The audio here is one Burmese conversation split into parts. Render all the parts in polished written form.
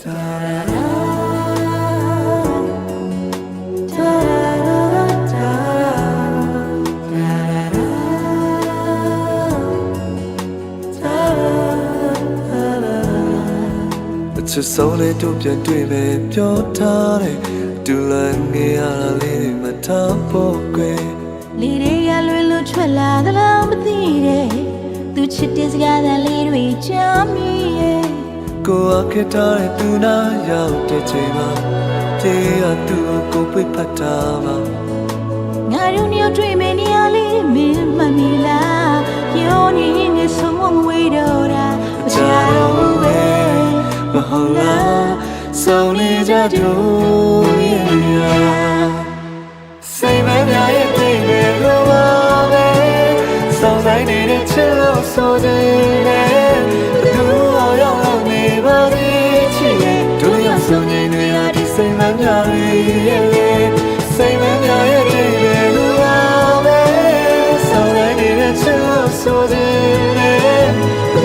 ချစ်ဆုံးလေးတို့ပြန်တွေ့မယ်ပြောထားတယ်တူလန်ငယ်ရတာလေးတွေမထားဖို့ကွယ်လေးတွေကလွယ်လွယ်ထွက်လာသလားမသိတယ်သူချစ်တဲ့စကားသံလေးတွေကြားမိရဲ့ကိုယ်အခက်ထားတဲ့သူနာရောက်တဲ့ချိန်မှာပြေးရသူကိုပြတ်ဖတ်တာပါငါတို့မျိုးတွေ့မယ်နေရာလေးမင်းမမီလားပြောနေရင်ငါဆုံးမဝေးတော့တာမချတော့ဘူးပဲမဟုတ်လားဆုံးနေကြတို့ရဲ့စိတ်မပြည့်ရဲ့ပြေးနေလို့ပါပဲစောင်းဆိုင်နေတဲ့ချစ်လို့ဆိုတယ်သူအောင်ရောက်နေပါသေးချစ်ရဲ့တို့ရဆုံးနေနေရဒီစိတ်မပြည့်ရဲ့စိတ်မပြည့်ရဲ့ပြေးနေလို့ပါပဲစောင်းဆိုင်နေတဲ့ချစ်လို့ဆိုတယ်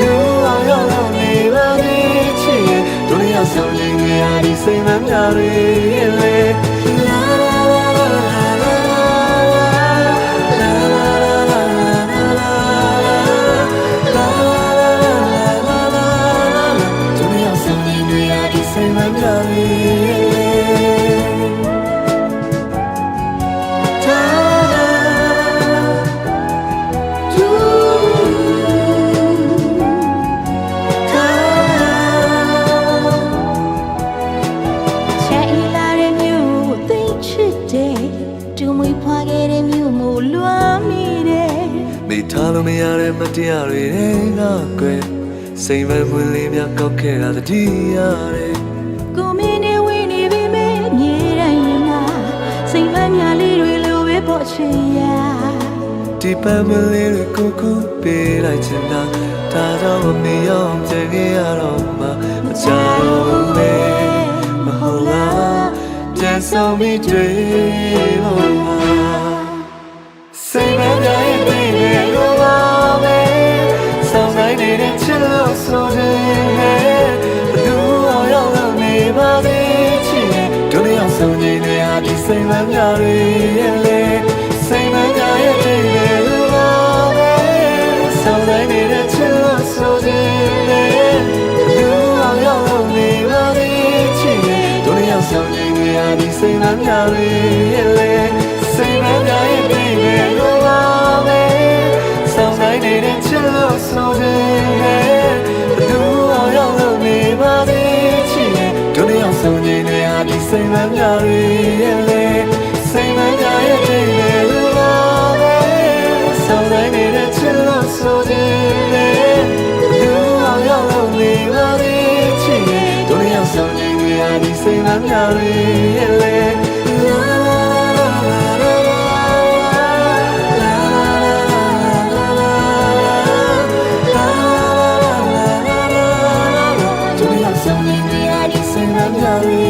သူအောင်ရောက်နေပါသေးချစ်ရဲ့တို့ရဆုံးနေနေရဒီစိတ်မပြည့်ရဲ့မိထားလို့မရတဲ့မတရားတွေငါကွယ်စိတ်မမွေးလေးများကောက်ခဲ့တာတတိရတယ်ကိုမင်းနဲ့ဝေးနေပြီမဲမြေတိုင်းရင်မှာစိတ်မများလေးတွေလိုပဲပေါ့ချင်ရဒီပန်းမလေးတွေကိုကူပေးလိုက်ချင်တာဒါကြောင့်မရောက်ကြခဲ့ရတော့မှမချတော့ပဲမဟုတ်လားပြန်ဆောင်ပြီးတွေ့ဖို့စိတ်မပြည့်ရဲ့လို့ပါပဲစောင်းနိုင်နေတဲ့ချစ်လို့ဆိုတယ်ဘသူအောင်ရောက်နေပါသေးချစ်တို့လည်းအောင်ဆုံးနေနေရဒီစိတ်မပြည့်ရဲ့စိတ်မပြည့်ရဲ့လို့ပါပဲစောင်းနိုင်နေတဲ့ချစ်လို့ဆိုတယ်ဘသူအောင်ရောက်နေပါသေးချစ်တို့လည်းအောင်ဆုံးနေနေရဒီစိတ်မပြည့်ရဲ့စိတ်မပြည့်ရဲ့လို့ပါပဲစောင်းနိုင်နေတဲ့ချစ်လို့ဆိုတယ်ဘသူအောင်ရောက်နေပါသေးချစ်တို့လည်းအောင်ဆုံးနေနေရဒီစိတ်မပြည့်ရဲ့စိတ်မပြည့်ရဲ့လို့ပါပဲစောင်းနိုင်နေတဲ့ချစ်လို့ဆိုတယ်ဘသူအောင်ရောက်နေပါသေးချစ်တို့လည်းအောင်ဆုံးနေနေရဒီစိတ်မပြည့်ရဲ့Sorry